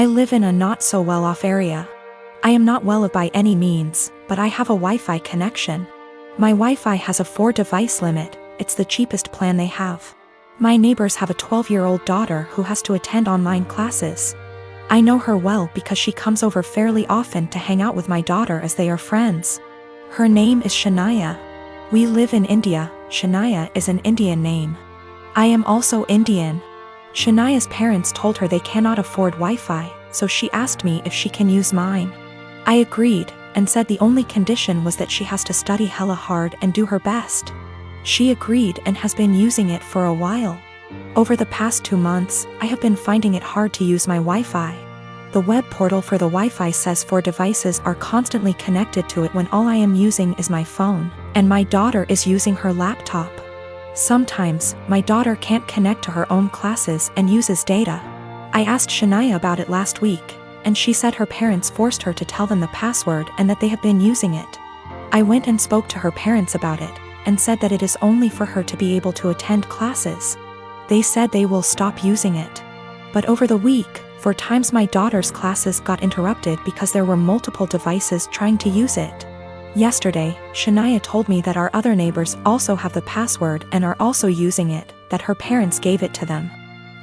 I live in a not-so-well-off area. I am not well by any means, but I have a Wi-Fi connection. My Wi-Fi has a 4-device limit. It's the cheapest plan they have. My neighbors have a 12-year-old daughter who has to attend online classes. I know her well because she comes over fairly often to hang out with my daughter as they are friends. Her name is Shania. We live in India. Shania is an Indian name. I am also Indian. Shania's parents told her they cannot afford Wi-Fi, so she asked me if she can use mine. I agreed, and said the only condition was that she has to study hella hard and do her best. She agreed and has been using it for a while. Over the past 2 months, I have been finding it hard to use my Wi-Fi. The web portal for the Wi-Fi says 4 devices are constantly connected to it when all I am using is my phone, and my daughter is using her laptop. Sometimes, my daughter can't connect to her own classes and uses data. I asked Shania about it last week, and she said her parents forced her to tell them the password and that they have been using it. I went and spoke to her parents about it, and said that it is only for her to be able to attend classes. They said they will stop using it. But over the week, 4 times my daughter's classes got interrupted because there were multiple devices trying to use it. Yesterday, Shania told me that our other neighbors also have the password and are also using it, that her parents gave it to them.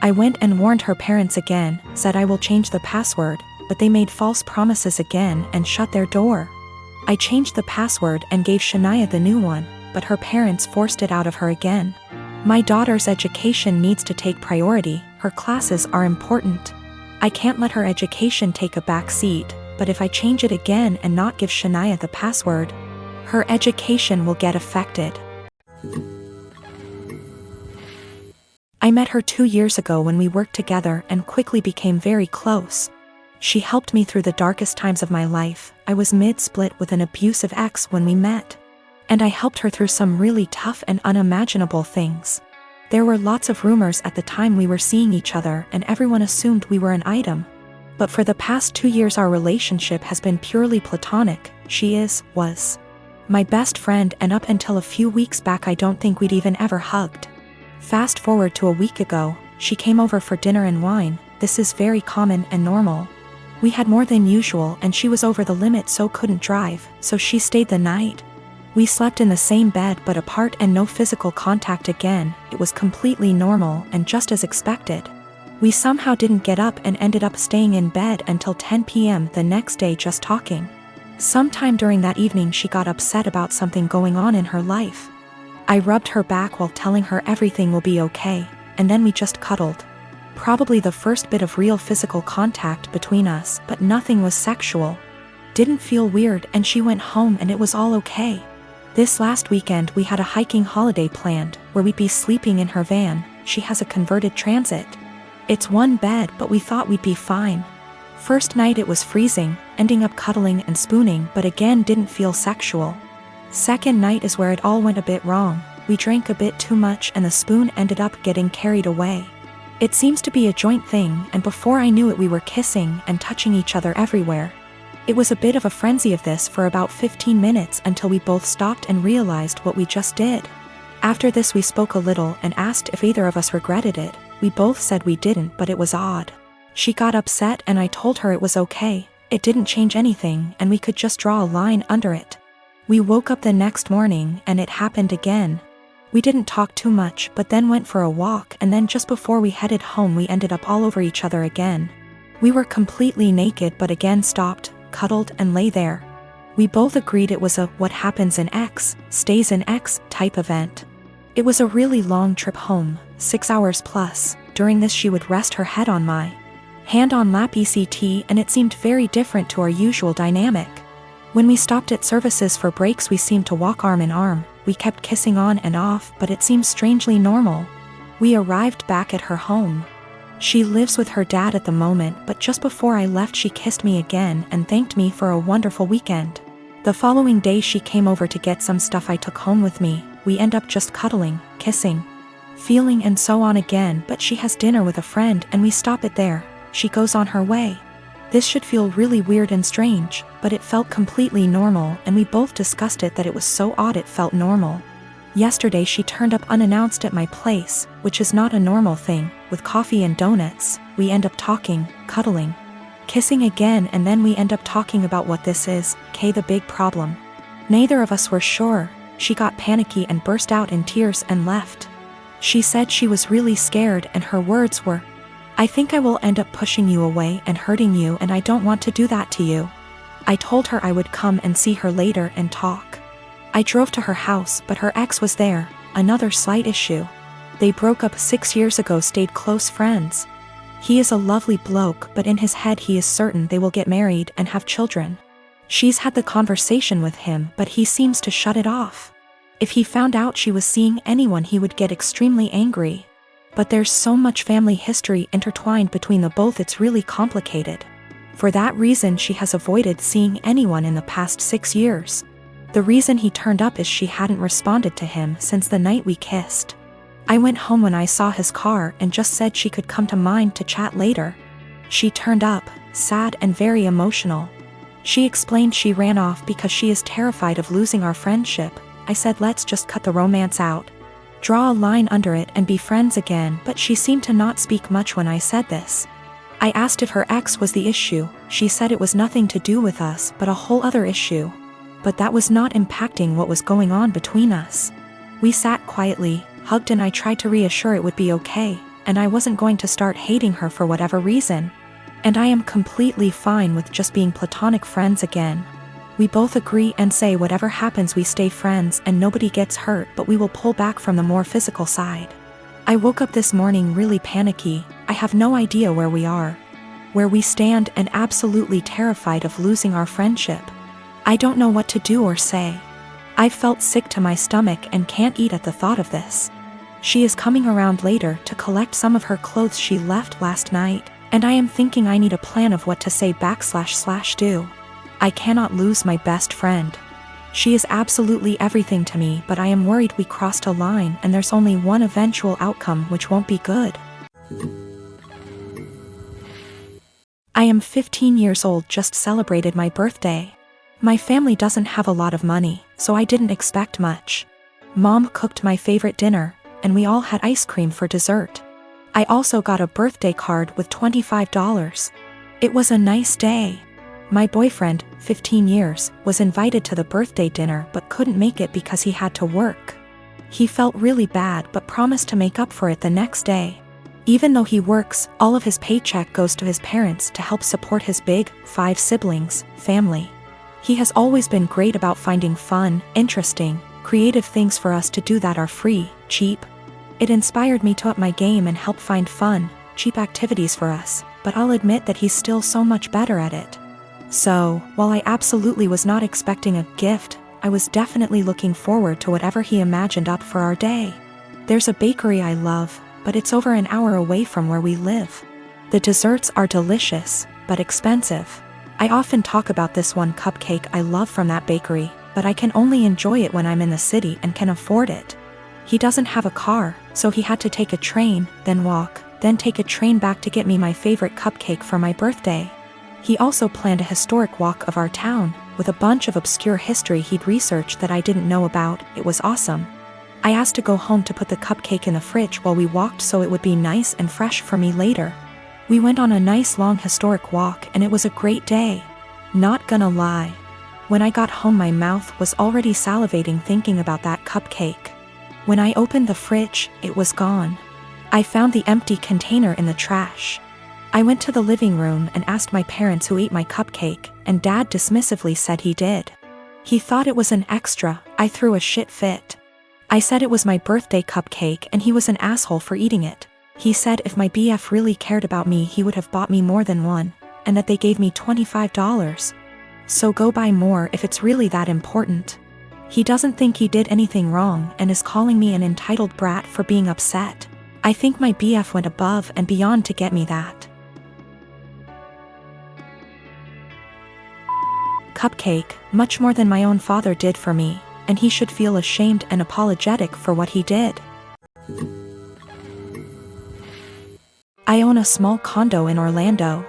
I went and warned her parents again, said I will change the password, but they made false promises again and shut their door. I changed the password and gave Shania the new one, but her parents forced it out of her again. My daughter's education needs to take priority. Her classes are important. I can't let her education take a back seat, but if I change it again and not give Shania the password, her education will get affected. I met her 2 years ago when we worked together and quickly became very close. She helped me through the darkest times of my life. I was mid-split with an abusive ex when we met. And I helped her through some really tough and unimaginable things. There were lots of rumors at the time we were seeing each other and everyone assumed we were an item. But for the past 2 years our relationship has been purely platonic. She was my best friend, and up until a few weeks back I don't think we'd even ever hugged. Fast forward to a week ago, she came over for dinner and wine. This is very common and normal. We had more than usual and she was over the limit so couldn't drive, so she stayed the night. We slept in the same bed but apart and no physical contact again. It was completely normal and just as expected. We somehow didn't get up and ended up staying in bed until 10 p.m. the next day just talking. Sometime during that evening she got upset about something going on in her life. I rubbed her back while telling her everything will be okay, and then we just cuddled. Probably the first bit of real physical contact between us, but nothing was sexual. Didn't feel weird and she went home and it was all okay. This last weekend we had a hiking holiday planned, where we'd be sleeping in her van. She has a converted Transit. It's 1 bed but we thought we'd be fine. First night it was freezing, ending up cuddling and spooning but again didn't feel sexual. Second night is where it all went a bit wrong. We drank a bit too much and the spoon ended up getting carried away. It seems to be a joint thing, and before I knew it we were kissing and touching each other everywhere. It was a bit of a frenzy of this for about 15 minutes until we both stopped and realized what we just did. After this we spoke a little and asked if either of us regretted it. We both said we didn't, but it was odd. She got upset and I told her it was okay. It didn't change anything and we could just draw a line under it. We woke up the next morning and it happened again. We didn't talk too much but then went for a walk, and then just before we headed home we ended up all over each other again. We were completely naked but again stopped, cuddled and lay there. We both agreed it was a what happens in X, stays in X type event. It was a really long trip home, 6 hours plus. During this she would rest her head on my hand on lap ECT, and it seemed very different to our usual dynamic. When we stopped at services for breaks we seemed to walk arm in arm. We kept kissing on and off but it seemed strangely normal. We arrived back at her home. She lives with her dad at the moment, but just before I left she kissed me again and thanked me for a wonderful weekend. The following day she came over to get some stuff I took home with me. We end up just cuddling, kissing, feeling and so on again, but she has dinner with a friend and we stop it there. She goes on her way. This should feel really weird and strange, but it felt completely normal and we both discussed it that it was so odd it felt normal. Yesterday she turned up unannounced at my place, which is not a normal thing, with coffee and donuts. We end up talking, cuddling, Kissing again, and then we end up talking about what this is, the big problem. Neither of us were sure. She got panicky and burst out in tears and left. She said she was really scared, and her words were, "I think I will end up pushing you away and hurting you, and I don't want to do that to you." I told her I would come and see her later and talk. I drove to her house, but her ex was there, another slight issue. They broke up 6 years ago, stayed close friends. He is a lovely bloke, but in his head he is certain they will get married and have children. She's had the conversation with him, but he seems to shut it off. If he found out she was seeing anyone, he would get extremely angry. But there's so much family history intertwined between the both, it's really complicated. For that reason, she has avoided seeing anyone in the past 6 years. The reason he turned up is she hadn't responded to him since the night we kissed. I went home when I saw his car and just said she could come to mine to chat later. She turned up, sad and very emotional. She explained she ran off because she is terrified of losing our friendship. I said let's just cut the romance out. Draw a line under it and be friends again, but she seemed to not speak much when I said this. I asked if her ex was the issue. She said it was nothing to do with us, but a whole other issue. But that was not impacting what was going on between us. We sat quietly, hugged, and I tried to reassure it would be okay, and I wasn't going to start hating her for whatever reason. And I am completely fine with just being platonic friends again. We both agree and say whatever happens we stay friends and nobody gets hurt, but we will pull back from the more physical side. I woke up this morning really panicky. I have no idea where we are, where we stand, and absolutely terrified of losing our friendship. I don't know what to do or say. I felt sick to my stomach and can't eat at the thought of this. She is coming around later to collect some of her clothes she left last night, and I am thinking I need a plan of what to say / do. I cannot lose my best friend. She is absolutely everything to me, but I am worried we crossed a line and there's only one eventual outcome, which won't be good. I am 15 years old, just celebrated my birthday. My family doesn't have a lot of money, so I didn't expect much. Mom cooked my favorite dinner, and we all had ice cream for dessert. I also got a birthday card with $25. It was a nice day. My boyfriend, 15 years, was invited to the birthday dinner but couldn't make it because he had to work. He felt really bad but promised to make up for it the next day. Even though he works, all of his paycheck goes to his parents to help support his big, 5 siblings, family. He has always been great about finding fun, interesting, creative things for us to do that are free, cheap. It inspired me to up my game and help find fun, cheap activities for us, but I'll admit that he's still so much better at it. So, while I absolutely was not expecting a gift, I was definitely looking forward to whatever he imagined up for our day. There's a bakery I love, but it's over an hour away from where we live. The desserts are delicious, but expensive. I often talk about this one cupcake I love from that bakery, but I can only enjoy it when I'm in the city and can afford it. He doesn't have a car, so he had to take a train, then walk, then take a train back to get me my favorite cupcake for my birthday. He also planned a historic walk of our town, with a bunch of obscure history he'd researched that I didn't know about. It was awesome. I asked to go home to put the cupcake in the fridge while we walked so it would be nice and fresh for me later. We went on a nice long historic walk and it was a great day. Not gonna lie. When I got home my mouth was already salivating thinking about that cupcake. When I opened the fridge, it was gone. I found the empty container in the trash. I went to the living room and asked my parents who ate my cupcake, and Dad dismissively said he did. He thought it was an extra. I threw a shit fit. I said it was my birthday cupcake and he was an asshole for eating it. He said if my BF really cared about me he would have bought me more than one, and that they gave me $25. So go buy more if it's really that important. He doesn't think he did anything wrong and is calling me an entitled brat for being upset. I think my BF went above and beyond to get me that cupcake, much more than my own father did for me, and he should feel ashamed and apologetic for what he did. I own a small condo in Orlando.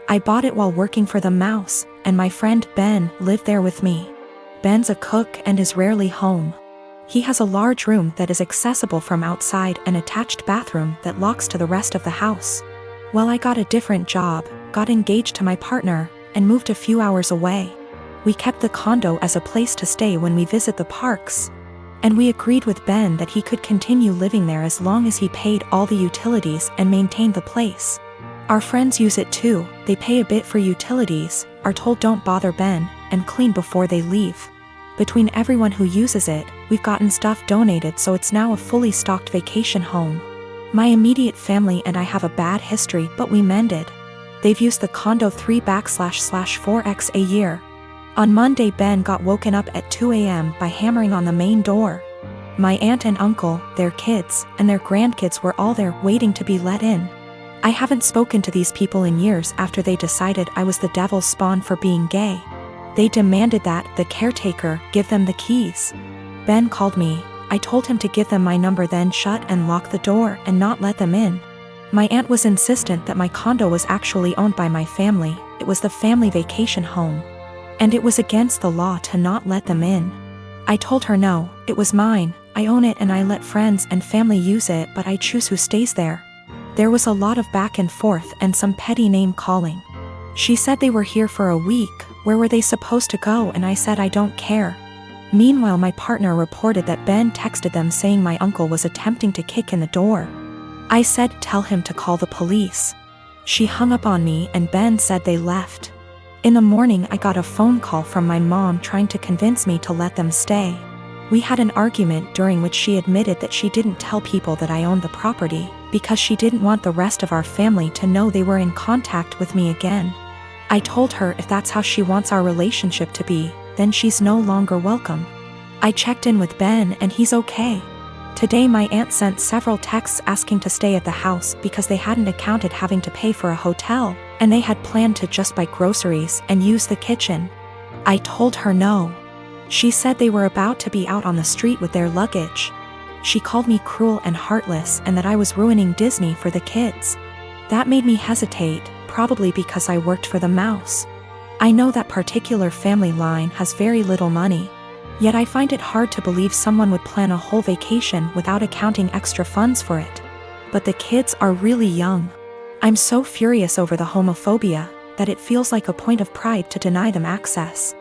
I bought it while working for the Mouse, and my friend Ben lived there with me. Ben's a cook and is rarely home. He has a large room that is accessible from outside and attached bathroom that locks to the rest of the house. While I got a different job, got engaged to my partner, and moved a few hours away. We kept the condo as a place to stay when we visit the parks. And we agreed with Ben that he could continue living there as long as he paid all the utilities and maintained the place. Our friends use it too, they pay a bit for utilities, are told don't bother Ben, and clean before they leave. Between everyone who uses it, we've gotten stuff donated, so it's now a fully stocked vacation home. My immediate family and I have a bad history, but we mended. They've used the condo 3/4x a year. On Monday, Ben got woken up at 2 a.m. by hammering on the main door. My aunt and uncle, their kids, and their grandkids were all there waiting to be let in. I haven't spoken to these people in years after they decided I was the devil's spawn for being gay. They demanded that the caretaker give them the keys. Ben called me. I told him to give them my number, then shut and lock the door and not let them in. My aunt was insistent that my condo was actually owned by my family. It was the family vacation home. And it was against the law to not let them in. I told her no, it was mine, I own it and I let friends and family use it, but I choose who stays there. There was a lot of back and forth and some petty name calling. She said they were here for a week, where were they supposed to go, and I said I don't care. Meanwhile, my partner reported that Ben texted them saying my uncle was attempting to kick in the door. I said tell him to call the police. She hung up on me and Ben said they left. In the morning, I got a phone call from my mom trying to convince me to let them stay. We had an argument during which she admitted that she didn't tell people that I owned the property, because she didn't want the rest of our family to know they were in contact with me again. I told her if that's how she wants our relationship to be, then she's no longer welcome. I checked in with Ben and he's okay. Today my aunt sent several texts asking to stay at the house because they hadn't accounted having to pay for a hotel, and they had planned to just buy groceries and use the kitchen. I told her no. She said they were about to be out on the street with their luggage. She called me cruel and heartless and that I was ruining Disney for the kids. That made me hesitate, probably because I worked for the mouse. I know that particular family line has very little money. Yet I find it hard to believe someone would plan a whole vacation without accounting extra funds for it. But the kids are really young. I'm so furious over the homophobia that it feels like a point of pride to deny them access.